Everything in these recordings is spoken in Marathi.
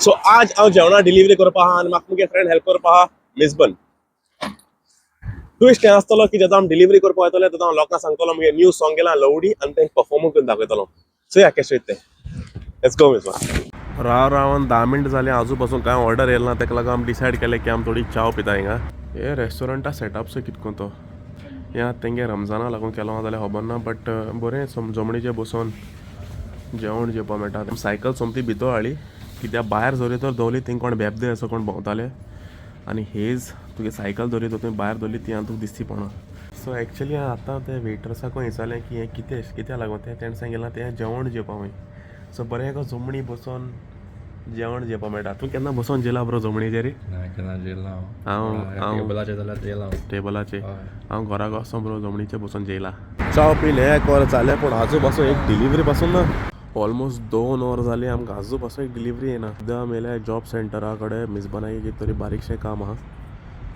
सो आज हांव जेवणा डिलिव्हरी करपा आहा आनी म्हाका मुगे फ्रेंड हेल्प करपा आहा लिस्बन. ट्विस्ट हें आसतलो की जेन्ना हांव डिलिव्हरी करपा वयतले तेन्ना हांव लोकांक सांगतलो मुगे न्यू सॉंग येयला लवडी आनी तें परफॉर्म करून दाखयतलो. चोया कशें तें. लेट्स गो मिस्बन. रावन 10 मिनट जालीं आजू पासून कांय ऑर्डर येयला ना, तेका लागून आमी डिसायड केलें की आमी थोडी चाव पिता हिंगा. हे रेस्टॉरंटा सेटअप सो कितको तो या तेंगे रमजाना लागून केलो जाल्यार खबर ना, बट बरें जमणीचें बसून जेवण जेवपा मेळटा. सायकल सोमती भितर हाडली कित्याक भायर जोरी तर दवरली थिंग कोण बेबदे असो कोण भोंवताले आनी हेज तुगे सायकल दवरी तुवें भायर दवरली ती तुका दिसती पडना. सो एक्चुअली आतां ते वेटर्साक विचारलें की हें कित्याक लागून तेणें सांगिल्लें तें जेवण जेवपा वय. सो बरें एका जमणी बसून जेवण जेवपा मेळटा. तूं केन्ना बसून जेला बरो जमणीचेर? टेबलाचेर हांव घराक वचोन बरो जमणीचेर बसून जेयला. चाव पिले एक वर जालें पूण आजू पासून एक डिलिव्हरी पासून ना ऑलमोस्ट 2 वर जालीं आमकां आजू पासून एक डिलिव्हरी येना. सद्या मेल्या जॉब सेंटरा कडेन मिजबानाक कितें तरी बारीकशें काम आहा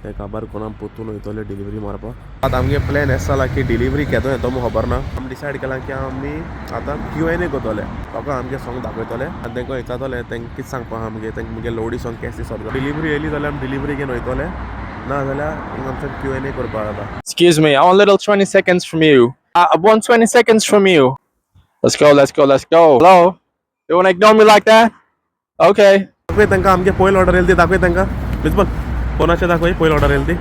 तें काबार कोणा पोतून वयतले डिलिव्हरी मारपा. आतां आमगे प्लॅन हें जाला की डिलिव्हरी केदो येतो म्हूण खबर ना. आमी डिसायड केलां की आमी आतां Q&A करतले. लोकांक आमगे सॉंग दाखयतले आनी तांकां विचारतले तेंकां कितें सांगपा आहा तांकां मुगे लवडी सॉंग केस दिसता. डिलिव्हरी येयली जाल्यार आमी डिलिव्हरी घेवन वयतले, ना जाल्यार आमचें Q&A करपा जाता. Excuse me, I want a little 20 seconds from you. I want 20 seconds from you. Let's go, let's go, let's go. Hello? You wanna ignore me like that? Okay. दाखय तांकां आमगे पयली ऑर्डर येयली ती दाखय तांकां. मिजबान फोनाचेर दाखय पयली ऑर्डर येयली ती.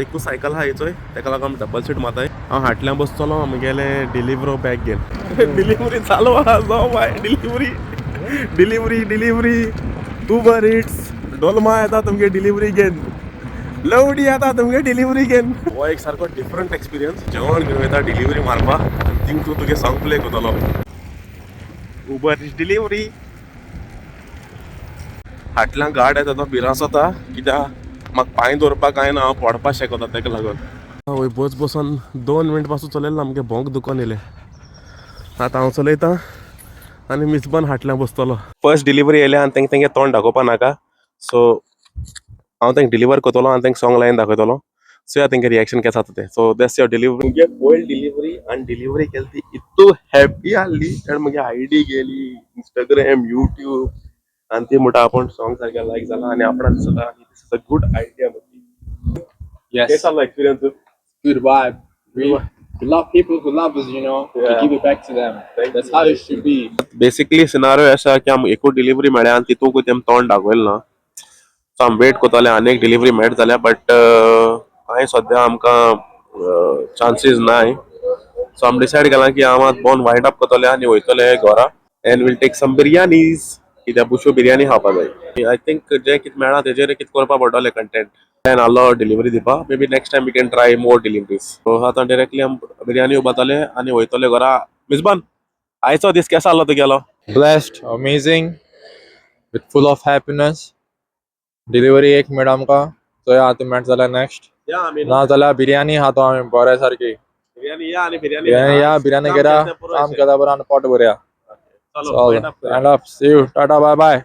एकूच सायकल आहा हेचोय तेका लागून आमी डबल सीट माताय. हांव हाटल्यान बसतलो आमगेले डिलिव्हरो बॅग घेवन. डिलिव्हरी चालू आहा जावं bye. Delivery Uber it's Dolma येता तुमगे डिलिव्हरी घेवन, लवडी येता तुमगे डिलिव्हरी घेवन. हो एक सारको डिफरंट एक्सपिरियन्स. जेवण घेवन वयता डिलिव्हरी मारपा आनी थिंग तूं तुगे सॉंग प्ले करतलो. Uber it's delivery. हाटल्यान गाड येता तो भिरांस जाता कित्याक म्हाका पांय दवरपाक कांय ना, हांव पडपा शेकोता तेका लागून. वय बसून 2 मिनट पासून चलयलें आमगे भोंक दुखोन येयलें. आतां हांव चलयतां आनी मिजबान हाटल्यान बसतलो. फर्स्ट डिलिव्हरी येयल्या आनी तेंगे तोंड दाखोवपा नाका. सो हांव तेंकां डिलिव्हर करतलो आनी तेंकां सॉंग लायन दाखयतलो. सो या तेंगे रिएक्शन केस जाता तें. So that's your delivery. मुगे पयली डिलिव्हरी आनी डिलिव्हरी केली ती इतू हॅप्पी आहली कारण मुगे आयडी गेली इंस्टाग्राम यूट्यूब आनी ती म्हणटा आपण सॉंग सारकें लायक जाला आनी आपणाक दिसता this is a good idea. Yes. केस जालो experience? Good vibe. We love people who love us, you know. We give it back to them. That's how it should be. Basically scenario असा की आमी एकूच डिलिव्हरी मेळ्ळ्या आनी तितूंक तेम तोंड दाखयलें ना. सो आमी वेट करतले आनी एक डिलिव्हरी मेळट जाल्यार, बट कांय सद्या आमकां चान्सीस नाय. सो आमी डिसायड केलां की हांव आतां बोन वायंड अप करतले आनी वयतले घरा and we'll take some biryanis कित्याक बुशो बिरयानी खावपा जाय. आय थिंक जें कितें मेळ्ळा तेजेर कितें करपा पडटलें कंटेंट एंड आलो डिलिव्हरी दिवपा. Maybe next time we can try more deliveries. So आतां डायरेक्टली आमी बिरयानी उबारतले आनी वयतले घरा. मिजबान आयचो दीस केसो आहलो तुगेलो? Blessed, amazing, with full of happiness. Delivery एक मेळ आमकां चोया आतां मेळट जाल्यार नेक्स्ट, या आमी ना जाल्यार बिरयानी खातो आमी बरे सारकी. बिरयानी या आनी बिरयानी बिरयानी घेरा काम केल्या बरो आनी पोट भरया. चलो Stand up. See you. Tata. Bye bye.